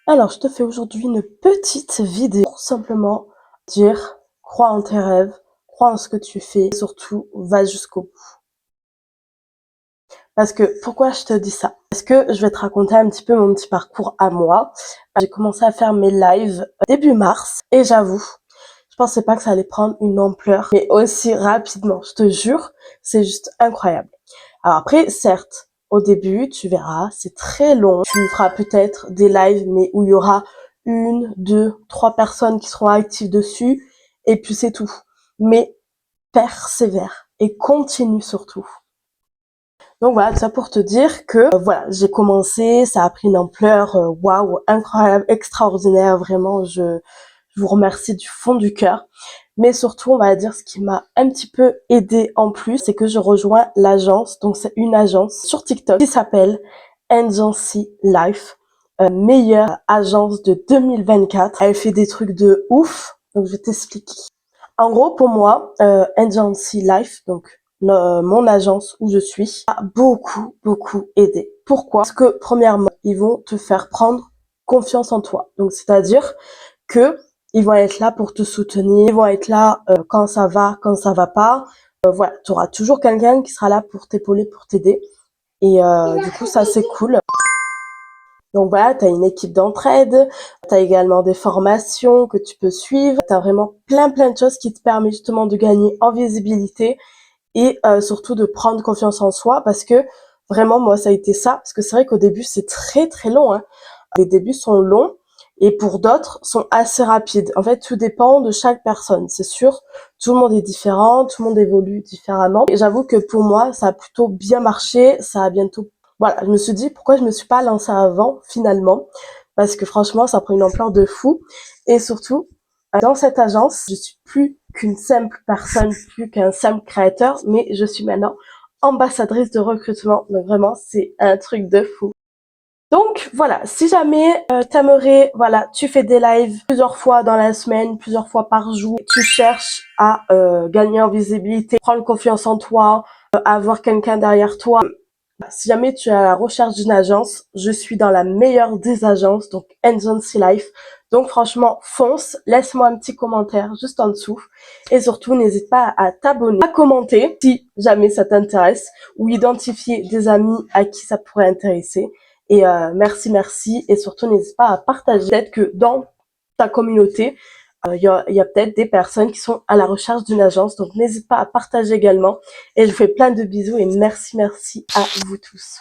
Alors, je te fais aujourd'hui une petite vidéo pour simplement dire crois en tes rêves, crois en ce que tu fais, et surtout va jusqu'au bout. Parce que pourquoi je te dis ça? Parce que je vais te raconter un petit peu mon petit parcours à moi. J'ai commencé à faire mes lives début mars et j'avoue, je pensais pas que ça allait prendre une ampleur, mais aussi rapidement. Je te jure, c'est juste incroyable. Alors après, certes, au début, tu verras, c'est très long. Tu feras peut-être des lives, mais où il y aura une, deux, trois personnes qui seront actives dessus, et puis c'est tout. Mais persévère et continue surtout. Donc voilà, tout ça pour te dire que voilà, j'ai commencé, ça a pris une ampleur, waouh, incroyable, extraordinaire, vraiment, je vous remercie du fond du cœur. Mais surtout, on va dire ce qui m'a un petit peu aidé en plus, c'est que je rejoins l'agence, donc c'est une agence sur TikTok qui s'appelle Agency Life, meilleure agence de 2024. Elle fait des trucs de ouf, donc je vais t'expliquer. En gros, pour moi, Agency Life, donc mon agence où je suis, a beaucoup aidé. Pourquoi? Parce que premièrement, ils vont te faire prendre confiance en toi. Donc c'est-à-dire que ils vont être là pour te soutenir, ils vont être là quand ça va pas. Voilà, tu auras toujours quelqu'un qui sera là pour t'épauler, pour t'aider. Et du coup, ça c'est cool. Donc voilà, tu as une équipe d'entraide, tu as également des formations que tu peux suivre, tu as vraiment plein de choses qui te permettent justement de gagner en visibilité et surtout de prendre confiance en soi parce que vraiment moi ça a été ça, parce que c'est vrai qu'au début c'est très long, hein. Les débuts sont longs et pour d'autres sont assez rapides. En fait, tout dépend de chaque personne, c'est sûr. Tout le monde est différent, tout le monde évolue différemment. Et j'avoue que pour moi, ça a plutôt bien marché. Ça a bientôt... Voilà, je me suis dit pourquoi je me suis pas lancée avant, finalement. Parce que franchement, ça prend une ampleur de fou. Et surtout, dans cette agence, je suis plus qu'une simple personne, plus qu'un simple créateur, mais je suis maintenant ambassadrice de recrutement. Donc vraiment, c'est un truc de fou. Donc voilà, si jamais t'aimerais, voilà, tu fais des lives plusieurs fois dans la semaine, plusieurs fois par jour, tu cherches à gagner en visibilité, prendre confiance en toi, avoir quelqu'un derrière toi. Si jamais tu es à la recherche d'une agence, je suis dans la meilleure des agences, donc Agency Life. Donc franchement, fonce, laisse-moi un petit commentaire juste en dessous. Et surtout, n'hésite pas à t'abonner, à commenter si jamais ça t'intéresse, ou identifier des amis à qui ça pourrait intéresser. Et merci. Et surtout, n'hésite pas à partager. Peut-être que dans ta communauté, il y a peut-être des personnes qui sont à la recherche d'une agence. Donc, n'hésite pas à partager également. Et je vous fais plein de bisous et merci à vous tous.